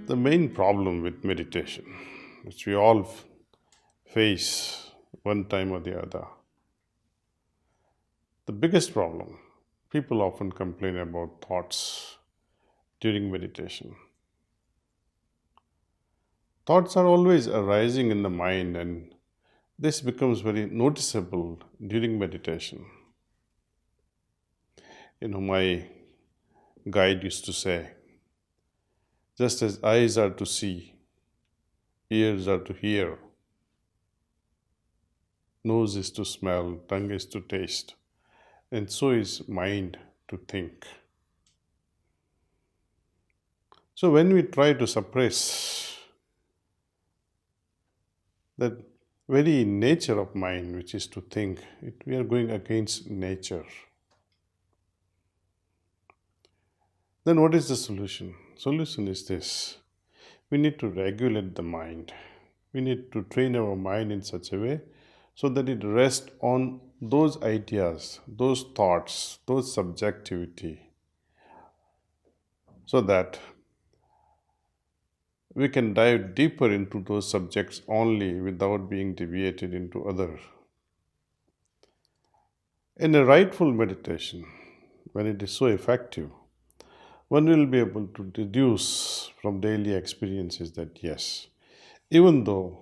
The main problem with meditation, which we all face one time or the other, the biggest problem, people often complain about thoughts during meditation. Thoughts are always arising in the mind, and this becomes very noticeable during meditation. My guide used to say, just as eyes are to see, ears are to hear, nose is to smell, tongue is to taste, and so is mind to think. So when we try to suppress that very nature of mind, which is to think, we are going against nature. Then what is the solution? Solution is this. We need to regulate the mind. We need to train our mind in such a way so that it rests on those ideas, those thoughts, those subjectivity, so that we can dive deeper into those subjects only without being deviated into other. In a rightful meditation, when it is so effective, one will be able to deduce from daily experiences that yes, even though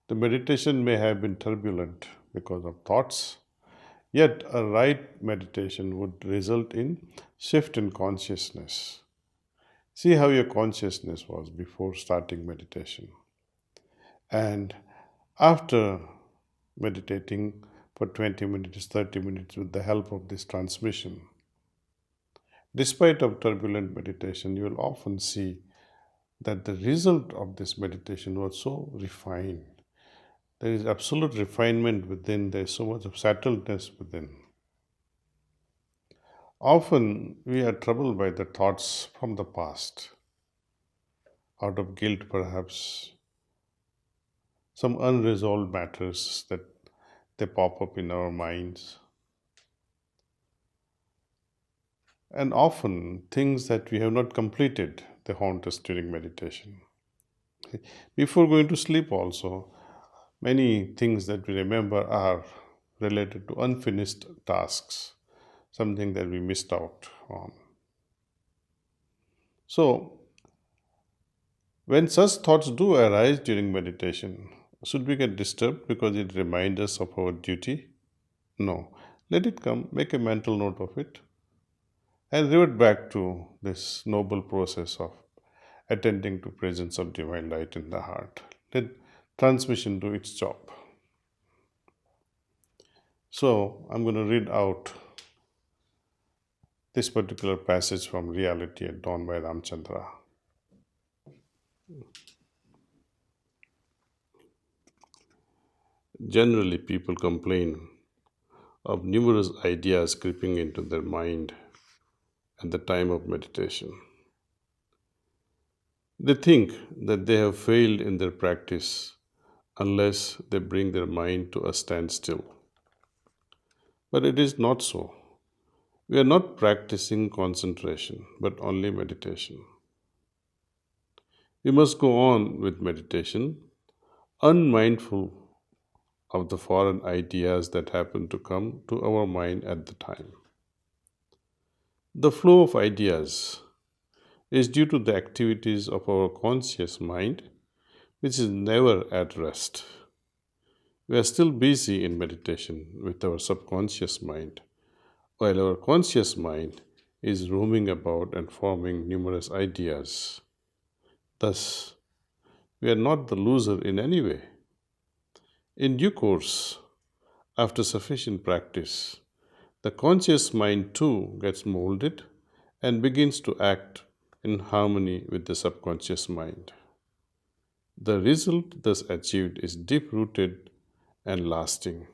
the meditation may have been turbulent because of thoughts, yet a right meditation would result in shift in consciousness. See how your consciousness was before starting meditation. And after meditating for 20 minutes, 30 minutes with the help of this transmission, despite of turbulent meditation, you will often see that the result of this meditation was so refined. There is absolute refinement within, there is so much of settledness within. Often we are troubled by the thoughts from the past, out of guilt perhaps, some unresolved matters that they pop up in our minds. And often things that we have not completed, they haunt us during meditation. Before going to sleep also, many things that we remember are related to unfinished tasks, something that we missed out on. So, when such thoughts do arise during meditation, should we get disturbed because it reminds us of our duty? No. Let it come, make a mental note of it, and revert back to this noble process of attending to presence of divine light in the heart. Let transmission do its job. So I'm going to read out this particular passage from Reality at Dawn by Ramchandra. Generally, people complain of numerous ideas creeping into their mind at the time of meditation. They think that they have failed in their practice unless they bring their mind to a standstill. But it is not so. We are not practicing concentration, but only meditation. We must go on with meditation, unmindful of the foreign ideas that happen to come to our mind at the time. The flow of ideas is due to the activities of our conscious mind, which is never at rest. We are still busy in meditation with our subconscious mind, while our conscious mind is roaming about and forming numerous ideas. Thus, we are not the loser in any way. In due course, after sufficient practice, the conscious mind too gets molded and begins to act in harmony with the subconscious mind. The result thus achieved is deep rooted and lasting.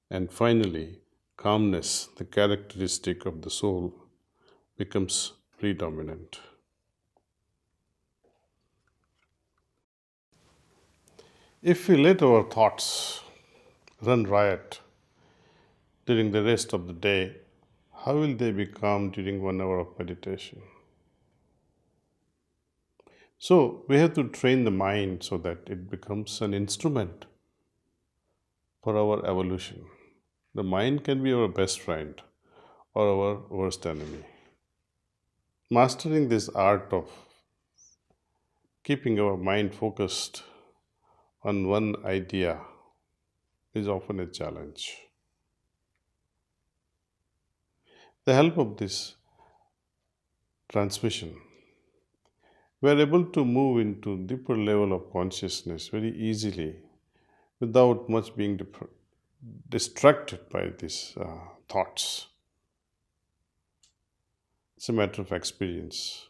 And finally, calmness, the characteristic of the soul, becomes predominant. If we let our thoughts run riot during the rest of the day, how will they be calm during 1 hour of meditation? So we have to train the mind so that it becomes an instrument for our evolution. The mind can be our best friend or our worst enemy. Mastering this art of keeping our mind focused on one idea is often a challenge. The help of this transmission, we are able to move into deeper level of consciousness very easily without much being distracted by these thoughts. It's a matter of experience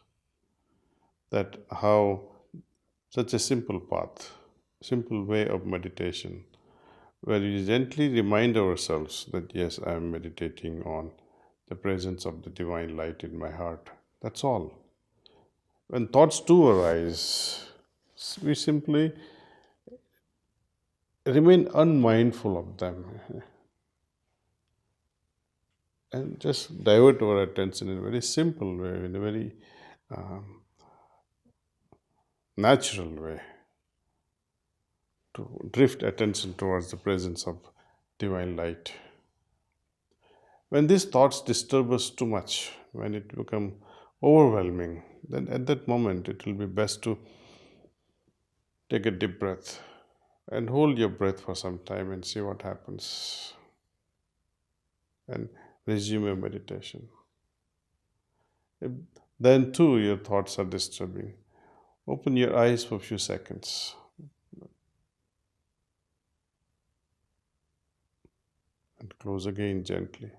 that how such a simple path, simple way of meditation, where we gently remind ourselves that yes, I am meditating on the presence of the divine light in my heart. That's all. When thoughts do arise, we simply remain unmindful of them and just divert our attention in a very simple way, in a very um, natural way, to drift attention towards the presence of divine light. When these thoughts disturb us too much, when it become overwhelming, then at that moment it will be best to take a deep breath and hold your breath for some time and see what happens, and resume your meditation. If then too your thoughts are disturbing, open your eyes for a few seconds and close again gently.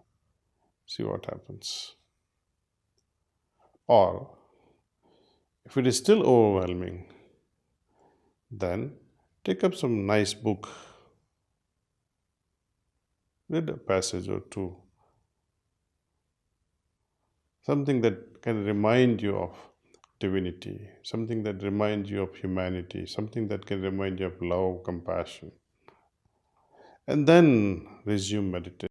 See what happens. Or if it is still overwhelming, then take up some nice book, read a passage or two, something that can remind you of divinity, something that reminds you of humanity, something that can remind you of love, compassion, and then resume meditation.